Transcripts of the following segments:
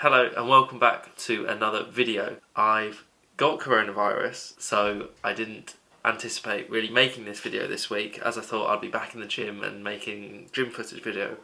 Hello and welcome back to another video. I've got coronavirus, so I didn't anticipate really making this video this week, as I thought I'd be back in the gym and making gym footage video.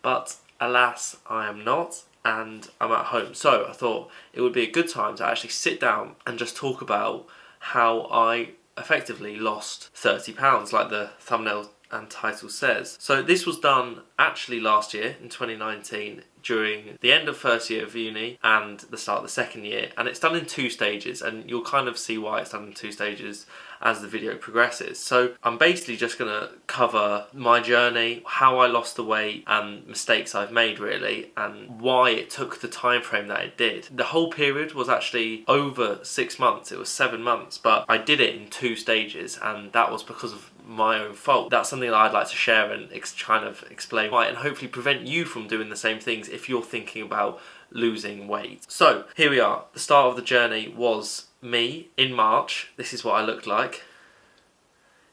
But alas, I am not, and I'm at home. So I thought it would be a good time to actually sit down and just talk about how I effectively lost 30 pounds, like the thumbnail and title says. So this was done actually last year in 2019 during the end of first year of uni and the start of the second year, and it's done in two stages, and you'll kind of see why it's done in two stages as the video progresses. So I'm basically just going to cover my journey, how I lost the weight and mistakes I've made really, and why it took the time frame that it did. The whole period was actually over 6 months, it was 7 months, but I did it in two stages, and that was because of my own fault. That's something that I'd like to share and kind of explain why, and hopefully prevent you from doing the same things if you're thinking about losing weight. So here we are. The start of the journey was me in March. This is what I looked like,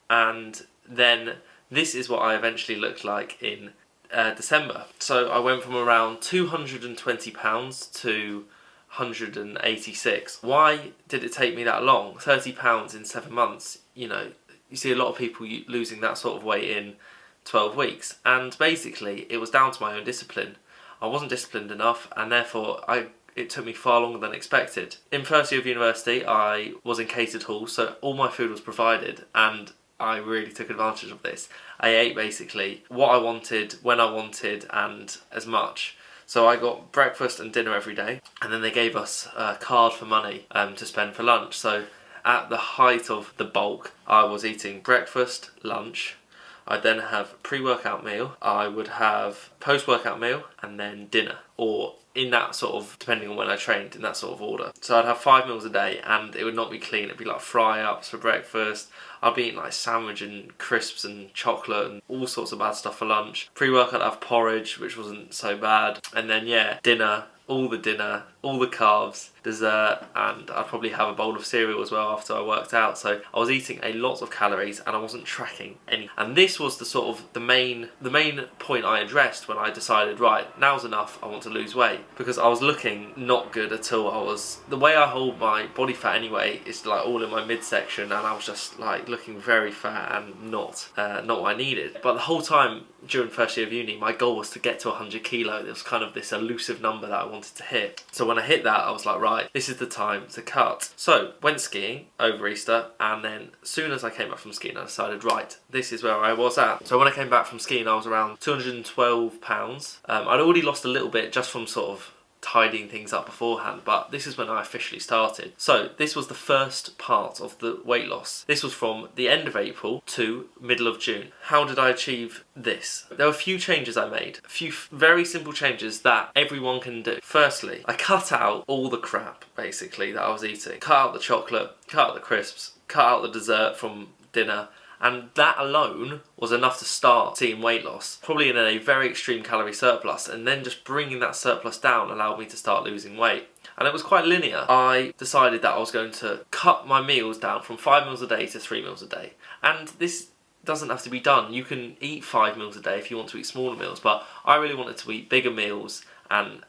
and then this is what I eventually looked like in December. So I went from around 220 pounds to 186. Why did it take me that long? 30 pounds in 7 months, you know. You see a lot of people losing that sort of weight in 12 weeks, and basically it was down to my own discipline. I wasn't disciplined enough, and therefore it took me far longer than expected. In first year of university, I was in catered hall, so all my food was provided, and I really took advantage of this. I ate basically what I wanted, when I wanted, and as much. So I got breakfast and dinner every day, and then they gave us a card for money to spend for lunch. So at the height of the bulk, I was eating breakfast, lunch, I'd then have pre-workout meal, I would have post-workout meal, and then dinner, or in that sort of, depending on when I trained, in that sort of order. So I'd have 5 meals a day, and it would not be clean. It'd be like fry-ups for breakfast. I'd be eating like sandwich and crisps and chocolate and all sorts of bad stuff for lunch. Pre-workout I'd have porridge, which wasn't so bad. And then dinner, all the carbs, dessert, and I'd probably have a bowl of cereal as well after I worked out. So I was eating a lot of calories and I wasn't tracking any. And this was the sort of the main point I addressed when I decided, right, now's enough, I want to lose weight, because I was looking not good at all. The way I hold my body fat anyway is like all in my midsection, and I was just like looking very fat and not what I needed. But the whole time during first year of uni, my goal was to get to 100 kilo. There was kind of this elusive number that I wanted to hit. So when I hit that, I was like, right, this is the time to cut. So went skiing over Easter, and then as soon as I came back from skiing, I decided, right, this is where I was at. So when I came back from skiing, I was around 212 pounds. I'd already lost a little bit just from sort of tidying things up beforehand, but this is when I officially started. So this was the first part of the weight loss. This was from the end of April to middle of June. How did I achieve this? There were a few changes I made, a few very simple changes that everyone can do. Firstly, I cut out all the crap basically that I was eating. Cut out the chocolate, cut out the crisps, cut out the dessert from dinner, and that alone was enough to start seeing weight loss, probably in a very extreme calorie surplus, and then just bringing that surplus down allowed me to start losing weight. And it was quite linear. I decided that I was going to cut my meals down from 5 meals a day to 3 meals a day. And this doesn't have to be done. You can eat 5 meals a day if you want to eat smaller meals, but I really wanted to eat bigger meals and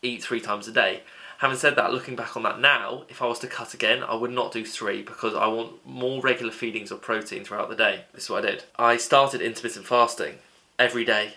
eat 3 times a day. Having said that, looking back on that now, if I was to cut again, I would not do 3 because I want more regular feedings of protein throughout the day. This is what I did. I started intermittent fasting every day.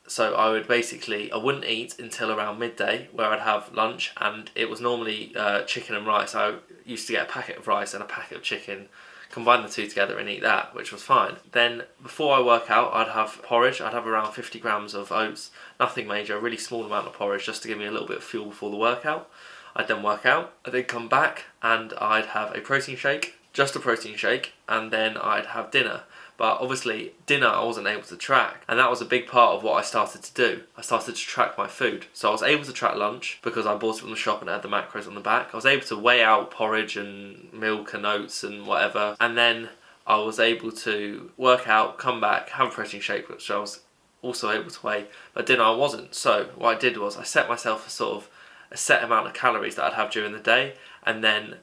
So I wouldn't eat until around midday, where I'd have lunch, and it was normally chicken and rice. I used to get a packet of rice and a packet of chicken, combine the two together and eat that, which was fine. Then before I work out, I'd have porridge. I'd have around 50 grams of oats, nothing major, a really small amount of porridge just to give me a little bit of fuel before the workout. I'd then work out, I'd then come back and I'd have a protein shake, just a protein shake, and then I'd have dinner. But obviously dinner I wasn't able to track, and that was a big part of what I started to do. I started to track my food. So I was able to track lunch because I bought it from the shop and it had the macros on the back. I was able to weigh out porridge and milk and oats and whatever, and then I was able to work out, come back, have a protein shake, which I was also able to weigh, but dinner I wasn't. So what I did was I set myself a set amount of calories that I'd have during the day, and then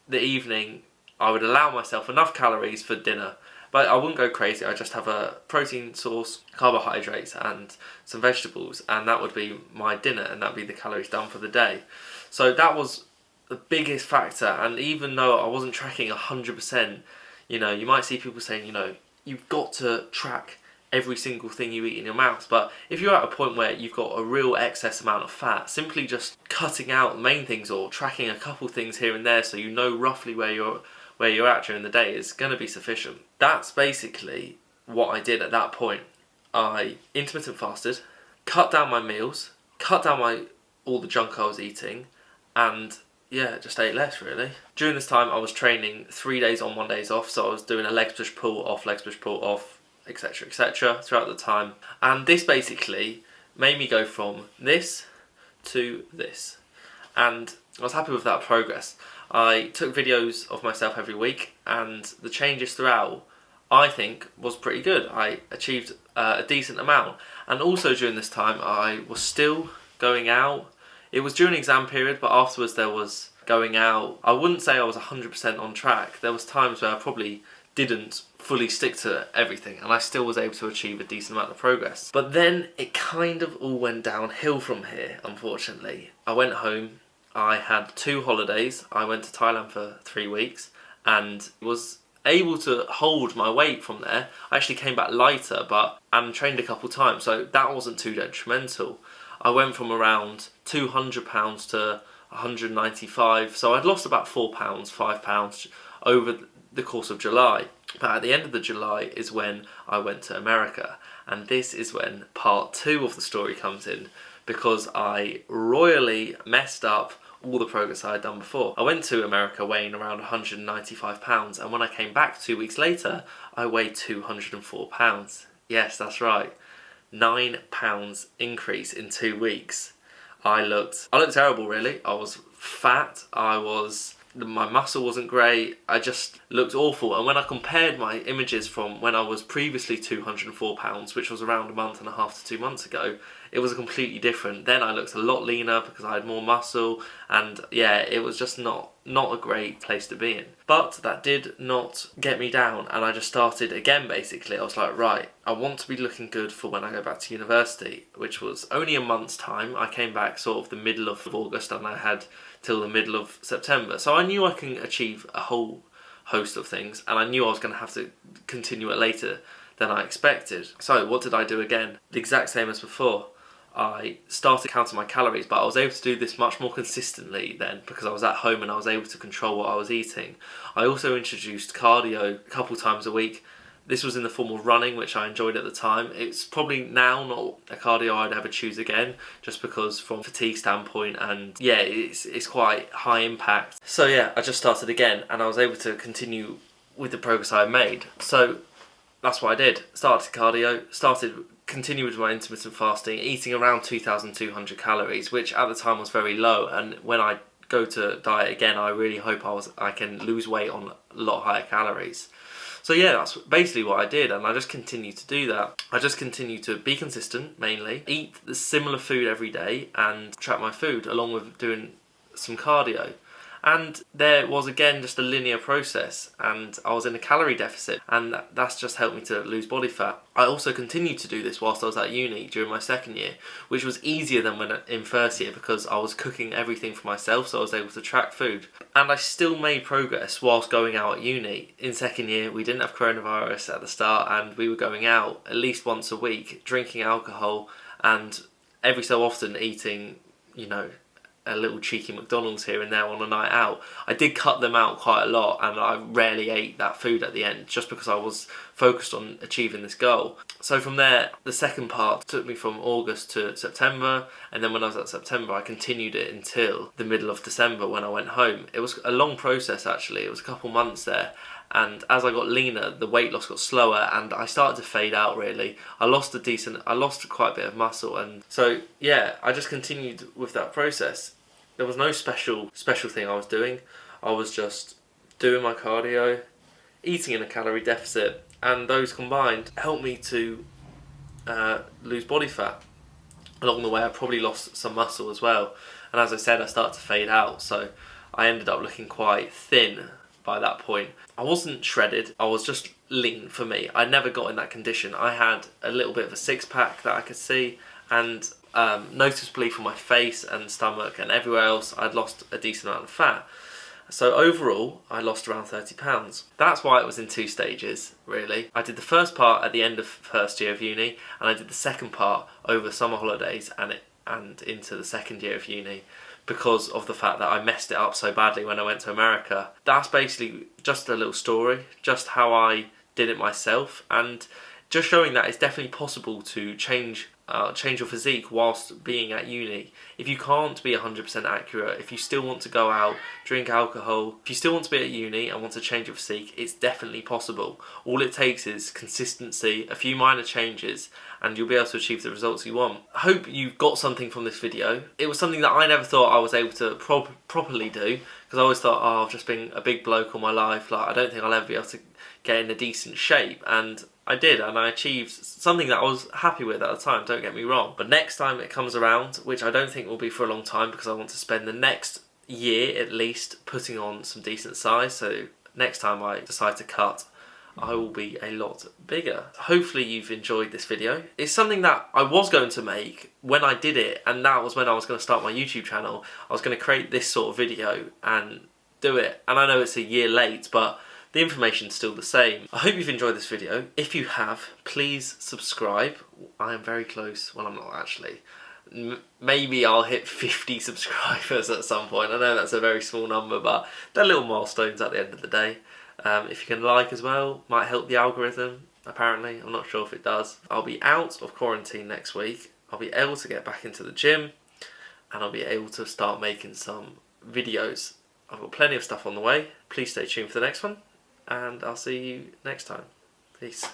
the evening I would allow myself enough calories for dinner, But I wouldn't go crazy. I just have a protein source, carbohydrates and some vegetables, and that would be my dinner, and that'd be the calories done for the day. So that was the biggest factor. And even though I wasn't tracking 100%, you know, you might see people saying, you know, you've got to track every single thing you eat in your mouth. But if you're at a point where you've got a real excess amount of fat, simply just cutting out the main things or tracking a couple things here and there so you know roughly where you're at during the day is going to be sufficient. That's basically what I did at that point. I intermittent fasted, cut down my meals, cut down all the junk I was eating, and yeah, just ate less really. During this time I was training 3 days on, 1 day off, so I was doing a legs push pull off, etc, etc throughout the time. And this basically made me go from this to this, and I was happy with that progress. I took videos of myself every week, and the changes throughout, I think, was pretty good. I achieved a decent amount. And also during this time I was still going out. It was during exam period, but afterwards there was going out. I wouldn't say I was 100% on track. There was times where I probably didn't fully stick to everything, and I still was able to achieve a decent amount of progress. But then it kind of all went downhill from here, unfortunately. I went home, I had 2 holidays. I went to Thailand for 3 weeks and was able to hold my weight from there. I actually came back lighter, and trained a couple times, so that wasn't too detrimental. I went from around 200 pounds to 195, so I'd lost about 4 pounds, 5 pounds over the course of July. But at the end of the July is when I went to America, and this is when part 2 of the story comes in, because I royally messed up all the progress I had done before. I went to America weighing around 195 pounds, and when I came back 2 weeks later I weighed 204 pounds. Yes, that's right, 9 pounds increase in 2 weeks. I looked terrible really. I was fat, my muscle wasn't great, I just looked awful. And when I compared my images from when I was previously 204 pounds, which was around a month and a half to 2 months ago, it was completely different. Then I looked a lot leaner because I had more muscle, and yeah, it was just not a great place to be in. But that did not get me down, and I just started again basically. I was like, right, I want to be looking good for when I go back to university, which was only a month's time. I came back sort of the middle of August, and I had till the middle of September. So I knew I can achieve a whole host of things, and I knew I was going to have to continue it later than I expected. So what did I do again? The exact same as before. I started counting my calories, but I was able to do this much more consistently then because I was at home and I was able to control what I was eating. I also introduced cardio a couple times a week. This was in the form of running, which I enjoyed at the time. It's probably now not a cardio I'd ever choose again, just because from a fatigue standpoint, and yeah, it's quite high impact. So yeah, I just started again, and I was able to continue with the progress I made. So that's what I did. Started cardio, continued with my intermittent fasting, eating around 2,200 calories, which at the time was very low. And when I go to diet again, I really hope I can lose weight on a lot higher calories. So yeah, that's basically what I did, and I just continued to do that. I just continued to be consistent, mainly, eat the similar food every day and track my food, along with doing some cardio. And there was again just a linear process, and I was in a calorie deficit, and that's just helped me to lose body fat. I also continued to do this whilst I was at uni during my second year, which was easier than when in first year because I was cooking everything for myself, so I was able to track food. And I still made progress whilst going out at uni. In second year, we didn't have coronavirus at the start, and we were going out at least once a week, drinking alcohol, and every so often eating, you know, a little cheeky McDonald's here and there on a night out. I did cut them out quite a lot, and I rarely ate that food at the end just because I was focused on achieving this goal. So from there, the second part took me from August to September, and then when I was at September I continued it until the middle of December when I went home. It was a long process actually, it was a couple months there. And as I got leaner, the weight loss got slower, and I started to fade out really. I lost quite a bit of muscle, and so yeah, I just continued with that process. There was no special thing I was doing. I was just doing my cardio, eating in a calorie deficit, and those combined helped me to lose body fat. Along the way, I probably lost some muscle as well, and as I said, I started to fade out, so I ended up looking quite thin by that point. I wasn't shredded, I was just lean for me. I never got in that condition. I had a little bit of a six-pack that I could see, and noticeably from my face and stomach and everywhere else, I'd lost a decent amount of fat. So overall, I lost around 30 pounds. That's why it was in 2 stages, really. I did the first part at the end of first year of uni, and I did the second part over the summer holidays and into the second year of uni, because of the fact that I messed it up so badly when I went to America. That's basically just a little story, just how I did it myself, and just showing that it's definitely possible to change your physique whilst being at uni. If you can't be 100% accurate, if you still want to go out, drink alcohol, if you still want to be at uni and want to change your physique, it's definitely possible. All it takes is consistency, a few minor changes, and you'll be able to achieve the results you want. I hope you got something from this video. It was something that I never thought I was able to properly do, because I always thought, oh, I've just been a big bloke all my life, like I don't think I'll ever be able to get in a decent shape, and I did, and I achieved something that I was happy with at the time, don't get me wrong. But next time it comes around, which I don't think will be for a long time, because I want to spend the next year at least putting on some decent size, so next time I decide to cut, I will be a lot bigger. Hopefully you've enjoyed this video. It's something that I was going to make when I did it, and that was when I was going to start my YouTube channel. I was going to create this sort of video and do it, and I know it's a year late, but the information's still the same. I hope you've enjoyed this video. If you have, please subscribe. I am very close. Well, I'm not actually. Maybe I'll hit 50 subscribers at some point. I know that's a very small number, but they're little milestones at the end of the day. If you can like as well, might help the algorithm, apparently. I'm not sure if it does. I'll be out of quarantine next week. I'll be able to get back into the gym, and I'll be able to start making some videos. I've got plenty of stuff on the way. Please stay tuned for the next one, and I'll see you next time. Peace.